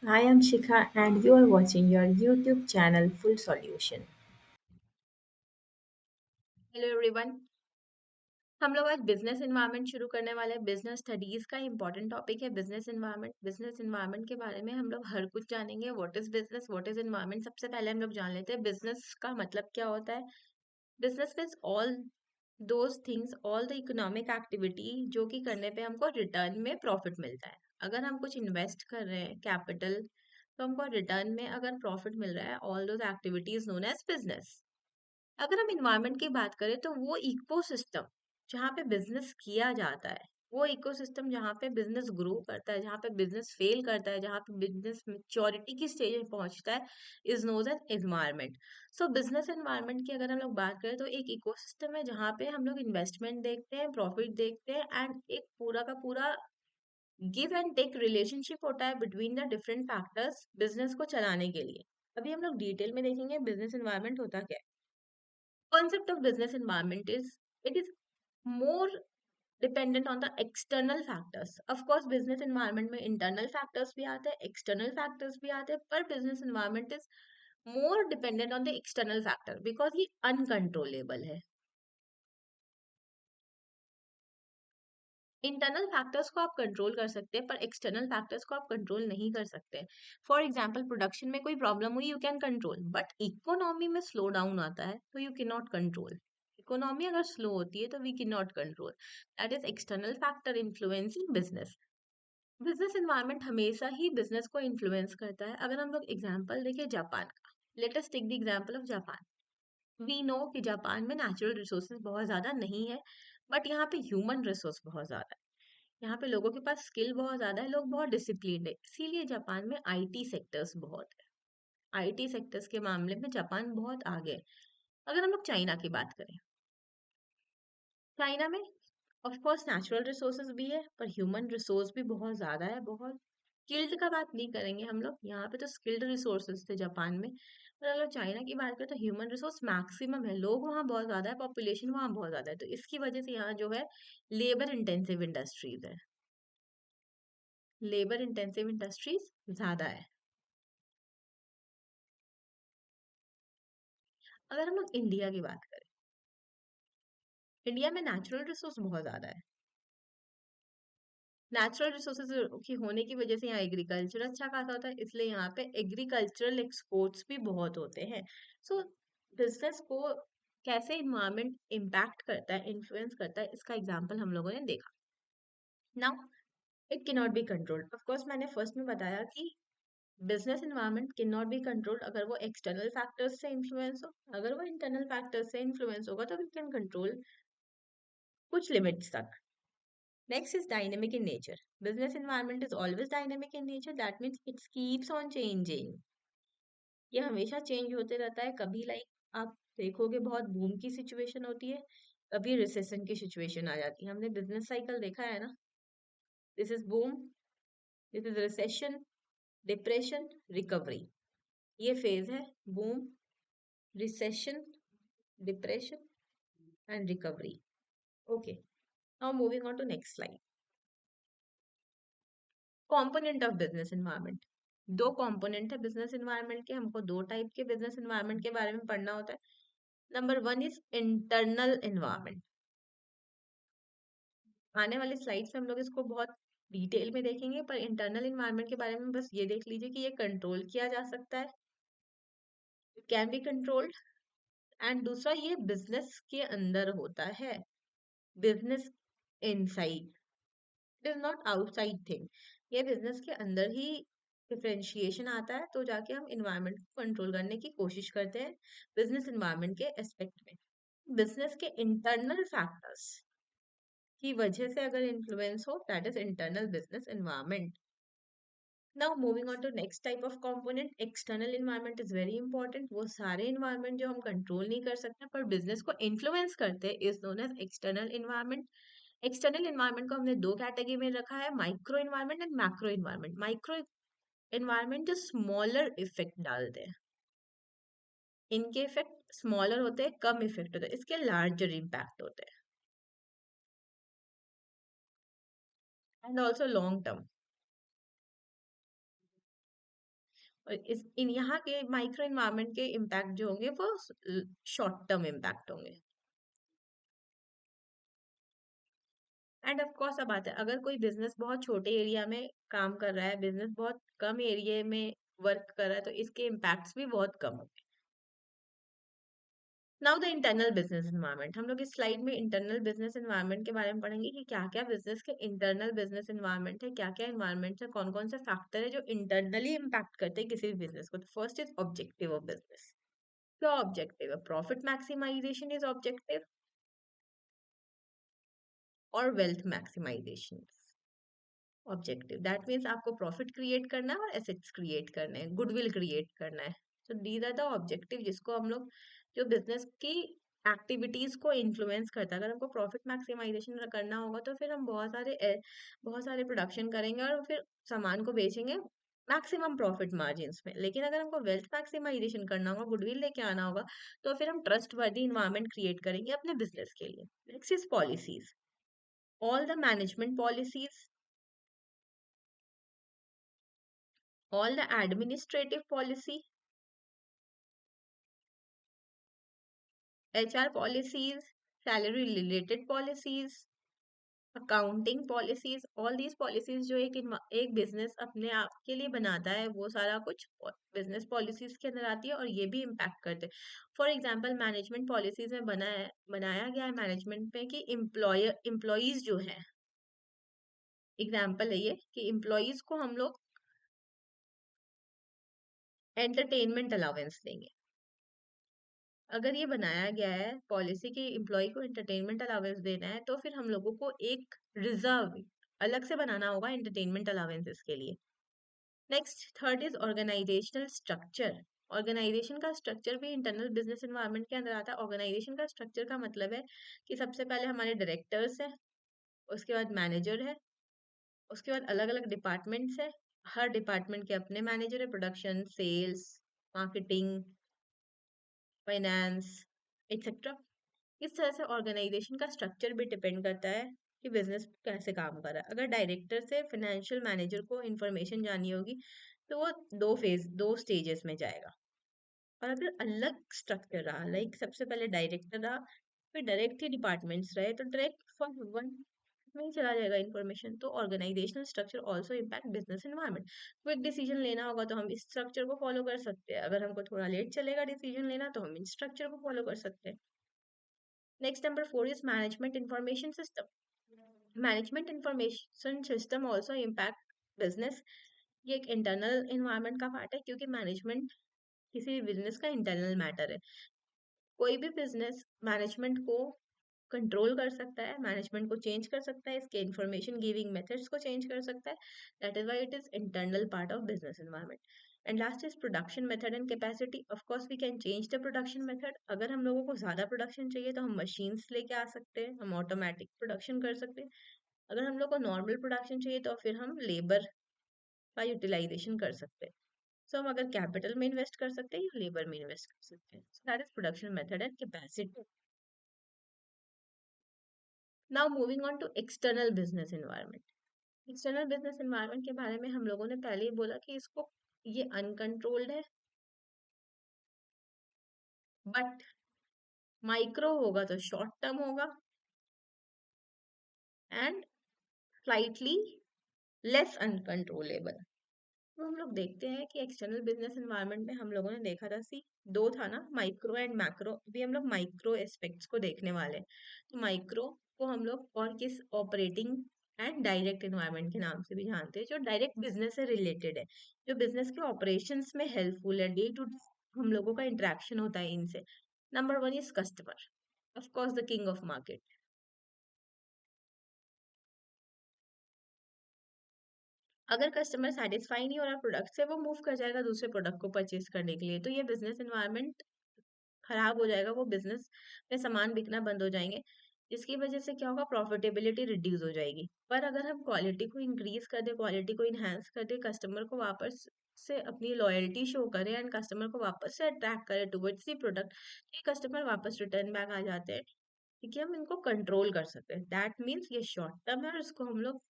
I am Shikha and you are watching your YouTube channel Full Solution. Hello everyone. हम लोग आज business environment शुरू करने वाले हैं। बिजनेस स्टडीज का इंपॉर्टेंट टॉपिक है बिजनेस एनवायरनमेंट। बिजनेस एनवायरनमेंट के बारे में हम लोग हर कुछ जानेंगे। What is business, what is environment. सबसे पहले हम लोग जान लेते हैं बिजनेस का मतलब क्या होता है। Business means all those things, all the economic activity जो कि करने पे हमको रिटर्न में प्रॉफिट मिलता है। अगर हम कुछ इन्वेस्ट कर रहे हैं कैपिटल, तो हमको रिटर्न में अगर प्रॉफिट मिल रहा है, all those activities known as business. अगर हम इन्वायरमेंट की बात करें तो वो इकोसिस्टम जहाँ पे बिजनेस किया जाता है, वो इकोसिस्टम जहाँ पे बिजनेस ग्रो करता है, जहाँ पे बिजनेस फेल करता है, जहाँ पे बिजनेस मेच्योरिटी की स्टेज में पहुंचता है, is known as environment. So business environment की अगर हम लोग बात करें तो एक इकोसिस्टम है जहाँ पे हम लोग इन्वेस्टमेंट देखते हैं, प्रॉफिट देखते हैं, एंड एक पूरा का पूरा गिव एंड टेक रिलेशनशिप होता है between the different factors business को चलाने के लिए। अभी हम लोग डिटेल में देखेंगे बिजनेस एनवायरमेंट होता क्या है। Concept of business environment is it is more dependent on the external factors. Of course business environment में internal factors भी आते हैं, external factors भी आते हैं, पर business environment is more dependent on the external factor because ये uncontrollable है। इंटरनल फैक्टर्स को आप कंट्रोल कर सकते हैं पर एक्सटर्नल फैक्टर्स को आप कंट्रोल नहीं कर सकते। फॉर एग्जाम्पल प्रोडक्शन में कोई प्रॉब्लम हुई, you can control, but economy में स्लो डाउन आता है तो you can not control. Economy अगर स्लो होती है तो we can not control. That is external factor influencing business. Business environment हमेशा ही बिजनेस को इन्फ्लुएंस करता है। अगर हम लोग एग्जाम्पल देखें जापान का, let us take the example of Japan. We know कि जापान में नेचुरल रिसोर्सेज बहुत ज्यादा नहीं है, बट यहाँ पे ह्यूमन रिसोर्स बहुत ज्यादा है। यहाँ पे लोगों के पास स्किल बहुत ज्यादा है, लोग बहुत डिसिप्लिन्ड है, इसीलिए जापान में आईटी सेक्टर्स बहुत है। आईटी सेक्टर्स के मामले में जापान बहुत आगे है। अगर हम लोग चाइना की बात करें, चाइना में ऑफ कोर्स नेचुरल रिसोर्सेज भी है पर ह्यूमन रिसोर्स भी बहुत ज्यादा है। बहुत स्किल्ड का बात नहीं करेंगे हम लोग, यहाँ पे तो स्किल्ड रिसोर्सेज थे जापान में, पर अगर चाइना की बात करें तो ह्यूमन रिसोर्स मैक्सिमम है। लोग वहाँ बहुत ज्यादा है, पॉपुलेशन वहाँ बहुत ज्यादा है, तो इसकी वजह से यहाँ जो है लेबर इंटेंसिव इंडस्ट्रीज है। लेबर इंटेंसिव इंडस्ट्रीज ज्यादा है। अगर हम लोग इंडिया की बात करें, इंडिया में नेचुरल रिसोर्स बहुत ज्यादा है। नेचुरल रिसोर्सेज की होने की वजह से यहाँ एग्रीकल्चर अच्छा खासा होता है, इसलिए यहाँ पे एग्रीकल्चरल एक्सपोर्ट्स भी बहुत होते हैं। सो बिजनेस को कैसे इन्वायरमेंट इम्पैक्ट करता है, इन्फ्लुएंस करता है, इसका एग्जाम्पल हम लोगों ने देखा। Now it can not be controlled. Of course मैंने फर्स्ट में बताया कि business environment can not be controlled अगर वो एक्सटर्नल फैक्टर्स से इन्फ्लुएंस हो। अगर वो इंटरनल फैक्टर्स से इन्फ्लुएंस होगा तो वी कैन कंट्रोल कुछ लिमिट्स तक। Next is dynamic in nature. Business environment is always dynamic in nature. That means it keeps on changing. ये हमेशा चेंज होते रहता है। कभी लाइक आप देखोगे बहुत बूम की सिचुएशन होती है, कभी रिसेशन की सिचुएशन आ जाती है। हमने बिजनेस साइकिल देखा है ना, this is boom, this is recession, depression, recovery. ये फेज है, boom, recession, depression and recovery. Okay, now moving on to next slide. Component of business environment. दो कंपोनेंट है बिजनेस एनवायरनमेंट के, हमको दो टाइप के बिजनेस एनवायरनमेंट के बारे में पढ़ना होता है। Number one is internal environment. आने वाले स्लाइड से हम लोग इसको बहुत डिटेल में देखेंगे, पर इंटरनल एनवायरनमेंट के बारे में बस ये देख लीजिए कि ये कंट्रोल किया जा सकता है, कैन बी कंट्रोल्ड। एंड दूसरा, ये बिजनेस के अंदर होता है, business inside, it is not outside thing. ये बिजनेस के अंदर ही डिफरेंशिएशन आता है, तो जाके हम इन्वायरमेंट को कंट्रोल करने की कोशिश करते हैं बिजनेस इन्वायरमेंट के एस्पेक्ट में। बिजनेस के इंटरनल फैक्टर्स की वजह से अगर इन्फ्लुएंस हो, that is internal business environment. Now moving on to next type of component, external environment is very important. वो सारे इन्वायरमेंट जो हम कंट्रोल नहीं कर सकते पर बिजनेस को इन्फ्लुएंस करते हैं is known as external environment. External environment को हमने दो कैटेगरी में रखा है, micro environment and macro environment. Micro environment जो स्मॉलर इफेक्ट डालते हैं, इनके इफेक्ट स्मॉलर होते हैं, कम इफेक्ट होते हैं, इसके लार्जर इम्पैक्ट होते हैं एंड ऑल्सो लॉन्ग टर्म। और इस इन यहाँ के माइक्रो इन्वायरमेंट के इम्पैक्ट जो होंगे वो शॉर्ट टर्म इम्पैक्ट होंगे। एंड ऑफ कोर्स अब आता है, अगर कोई बिजनेस बहुत छोटे एरिया में काम कर रहा है, बिजनेस बहुत कम एरिया में वर्क कर रहा है, तो इसके इम्पैक्ट्स भी बहुत कम होंगे। Now the internal business environment, हम लोग इस स्लाइड में इंटरनल बिजनेस एनवायरनमेंट के बारे में पढ़ेंगे कि क्या क्या बिजनेस के इंटरनल बिजनेस एनवायरनमेंट है, क्या क्या एनवायरनमेंट है, कौन कौन से फैक्टर है जो इंटरनली इम्पैक्ट करते हैं किसी भी बिजनेस को। तो first is objective of business. क्या ऑब्जेक्टिव है? प्रॉफिट मैक्सिमाइजेशन इज ऑब्जेक्टिव, और wealth maximisation objective. That means आपको प्रॉफिट क्रिएट करना है और एसेट्स क्रिएट करने हैं, गुडविल क्रिएट करना है। So these are the objective जिसको हम लोग, जो बिजनेस की एक्टिविटीज को इन्फ्लुएंस करता है। अगर हमको प्रॉफिट मैक्सिमाइजेशन करना होगा तो फिर हम बहुत सारे प्रोडक्शन करेंगे और फिर सामान को बेचेंगे मैक्सिमम प्रॉफिट मार्जिन्स में। लेकिन अगर हमको वेल्थ मैक्सिमाइजेशन करना होगा, गुडविल लेके आना होगा, तो फिर हम ट्रस्ट वर्दी इन्वायरमेंट क्रिएट करेंगे अपने बिजनेस के लिए। Next is policies. All the management policies, all the administrative policy, HR policies, salary related policies, accounting policies, all these policies जो एक बिजनेस अपने आप के लिए बनाता है, वो सारा कुछ बिजनेस पॉलिसीज के अंदर आती है और ये भी इम्पैक्ट करते हैं। फॉर एग्जाम्पल मैनेजमेंट पॉलिसीज में बनाया गया है मैनेजमेंट में कि एम्प्लॉयज जो है, एग्जाम्पल है ये कि एम्प्लॉयज को हम लोग एंटरटेनमेंट अलाउंस देंगे। अगर ये बनाया गया है पॉलिसी की एम्प्लॉय को एंटरटेनमेंट अलाउंस देना है, तो फिर हम लोगों को एक रिजर्व अलग से बनाना होगा एंटरटेनमेंट अलाउंसेस के लिए। Next third is organisational structure. Organisation का स्ट्रक्चर भी इंटरनल बिजनेस एनवायरनमेंट के अंदर आता है। ऑर्गेनाइजेशन का स्ट्रक्चर का मतलब है कि सबसे पहले हमारे डायरेक्टर्स हैं, उसके बाद मैनेजर है, उसके बाद अलग अलग डिपार्टमेंट्स है, हर डिपार्टमेंट के अपने मैनेजर है, production, sales, marketing, finance, etcetera. इस तरह से ऑर्गेनाइजेशन का स्ट्रक्चर भी डिपेंड करता है कि बिजनेस कैसे काम कर रहा है। अगर डायरेक्टर से फाइनेंशियल मैनेजर को इंफॉर्मेशन जाननी होगी तो वो दो स्टेजेस में जाएगा। और अगर अलग स्ट्रक्चर रहा, लाइक सबसे पहले डायरेक्टर रहा, फिर डायरेक्ट ही डिपार्टमेंट्स रहे, तो डायरेक्ट फॉर वन में ही चला जाएगा इन्फॉर्मेशन। तो organisational structure also impact business environment. Quick decision लेना होगा तो हम इस स्ट्रक्चर को फॉलो कर सकते हैं, अगर हमको थोड़ा लेट चलेगा डिसीजन लेना तो हम इस स्ट्रक्चर को फॉलो कर सकते हैं। Next, number four is management information system. Management information system also impact business. ये एक इंटरनल इन्वायरमेंट का पार्ट है, क्योंकि मैनेजमेंट किसी भी बिजनेस का इंटरनल मैटर है। कोई भी बिजनेस मैनेजमेंट को कंट्रोल कर सकता है, मैनेजमेंट को चेंज कर सकता है, इसके इंफॉर्मेशन गिविंग मेथड्स को चेंज कर सकता है। That is why it is internal part of business environment. And last is production method and capacity. Of course we can change the production method. अगर हम लोगों को ज्यादा प्रोडक्शन चाहिए तो हम मशीन्स लेके आ सकते हैं, हम ऑटोमेटिक प्रोडक्शन कर सकते हैं। अगर हम लोग को नॉर्मल प्रोडक्शन चाहिए तो फिर हम लेबर का यूटिलाइजेशन कर सकते हैं। सो हम अगर कैपिटल में इन्वेस्ट कर सकते हैं या लेबर में इन्वेस्ट कर सकते हैं। So that is production method and capacity. Now moving on to external business environment. External business environment के बारे में हम लोगों ने पहले ही बोला कि इसको, ये अनकंट्रोल्ड है, बट माइक्रो होगा तो शॉर्ट टर्म होगा एंड स्लाइटली लेस अनकंट्रोलेबल। तो हम लोग देखते हैं कि एक्सटर्नल बिजनेस एनवायरनमेंट में हम लोगों ने देखा था सी दो था ना, माइक्रो एंड मैक्रो। अभी हम लोग माइक्रो एस्पेक्ट्स को देखने वाले हैं। तो माइक्रो को हम लोग और किस ऑपरेटिंग एंड डायरेक्ट एनवायरनमेंट के नाम से भी जानते हैं, जो डायरेक्ट बिजनेस से रिलेटेड है, जो बिजनेस के ऑपरेशंस में हेल्पफुल है, डे टू डे हम लोगों का इंटरेक्शन होता है इनसे। Number one is customer, of course the king of market. अगर कस्टमर सेटिस्फाई नहीं हो रहा प्रोडक्ट से, वो मूव कर जाएगा दूसरे प्रोडक्ट को परचेज करने के लिए। तो ये बिजनेस एनवायरनमेंट खराब हो जाएगा, वो बिजनेस में सामान बिकना बंद हो जाएंगे, जिसकी वजह से क्या होगा, प्रॉफिटेबिलिटी रिड्यूस हो जाएगी। पर अगर हम क्वालिटी को इंक्रीज कर दे, क्वालिटी को इनहेंस कर दे, कस्टमर को वापस से अपनी लॉयल्टी शो करें एंड कस्टमर को वापस से अट्रैक्ट करें टुवर्ड्स दी प्रोडक्ट, ये कस्टमर वापस रिटर्न बैक आ जाते हैं। ठीक है, हम इनको कंट्रोल कर सकते हैं। दैट मीन्स ये शॉर्ट टर्म है और इसको हम लोग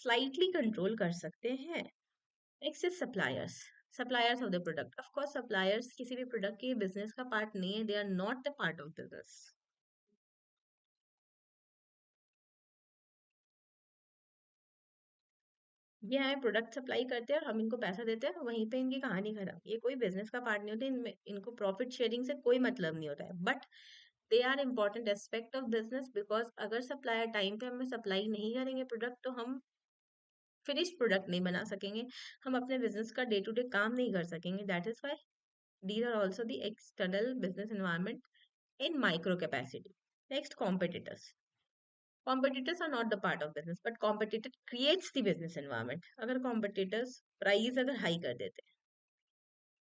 स्लाइटली कंट्रोल कर सकते हैं। Next is suppliers. Suppliers of the product, of course suppliers किसी भी प्रोडक्ट के बिजनेस का पार्ट नहीं है, they are not the part of business. ये हमें प्रोडक्ट सप्लाई करते हैं और हम इनको पैसा देते हैं, वहीं पे इनकी कहानी खत्म। ये कोई बिजनेस का पार्ट नहीं होता, इनमें इनको प्रॉफिट शेयरिंग से कोई मतलब नहीं होता है, but they are important aspect of business, because अगर सप्लायर टाइम पे हमें सप्लाई नहीं करेंगे प्रोडक्ट, तो हम फिनिश प्रोडक्ट नहीं बना सकेंगे, हम अपने बिजनेस का डे टू डे काम नहीं कर सकेंगे। That is why these are also the external business environment in micro capacity. Next, competitors. Competitors are not the part of business, but competitor creates the business environment. अगर competitors price अगर high कर देते हैं,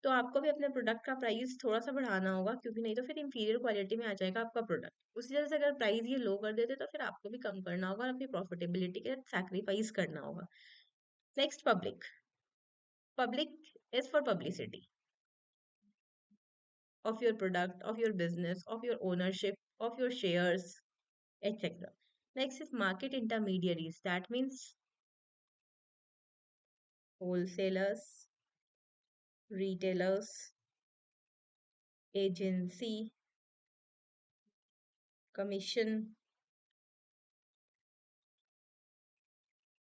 तो आपको भी अपने product का प्राइस थोड़ा सा बढ़ाना होगा, क्योंकि नहीं तो फिर इंफीरियर क्वालिटी में आ जाएगा आपका प्रोडक्ट। उसी तरह से अगर प्राइस ये लो कर देते, तो फिर आपको भी कम करना होगा और अपनी प्रॉफिटेबिलिटी के साथ सैक्रिफाइस करना होगा। Next, public. Public is for publicity of your product, of your business, of your ownership, of your shares, etc. Next is market intermediaries. That means wholesalers, retailers, agency, commission.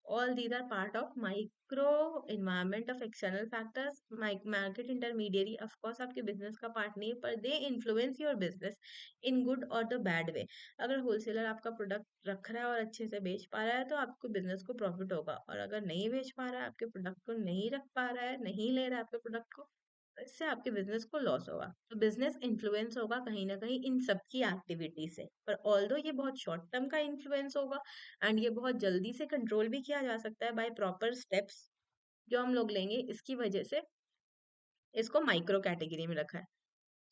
All these are part of micro environment of external factors. Market intermediary, of course, आपके business का part नहीं है, पर they influence your business in good or the bad way. अगर wholesaler आपका product रख रहा है और अच्छे से बेच पा रहा है, तो आपको business को profit होगा, और अगर नहीं बेच पा रहा है, आपके product को नहीं रख पा रहा है, नहीं ले रहा है आपके product को, तो इससे आपके बिजनेस को लॉस होगा। तो बिजनेस इन्फ्लुएंस होगा कहीं ना कहीं इन सबकी एक्टिविटी से, पर ऑल्दो ये बहुत शॉर्ट टर्म का इन्फ्लुएंस होगा, एंड ये बहुत जल्दी से कंट्रोल भी किया जा सकता है बाय प्रॉपर स्टेप्स जो हम लोग लेंगे। इसकी वजह से इसको माइक्रो कैटेगरी में रखा है।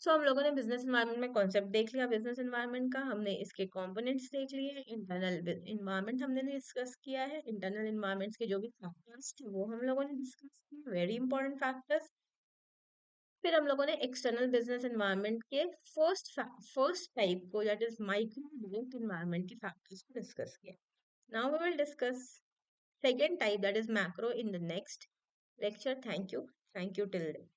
सो हम लोगों ने बिजनेस इन्वायरमेंट में कॉन्सेप्ट देख लिया, बिजनेस इन्वायरमेंट का हमने इसके कंपोनेंट्स देख लिए, इंटरनल इन्वायरमेंट हमने डिस्कस किया है, इंटरनल इन्वायरमेंट्स के जो भी फैक्टर्स थे वो हम लोगों ने डिस्कस किए, वेरी इंपॉर्टेंट फैक्टर्स। फिर हम लोगों ने एक्सटर्नल बिजनेस एनवायरनमेंट के फर्स्ट टाइप को, that is micro business environment के फैक्टर्स को डिस्कस किया। Now we will discuss second type, that is macro, in the next lecture. Thank you. Thank you till then.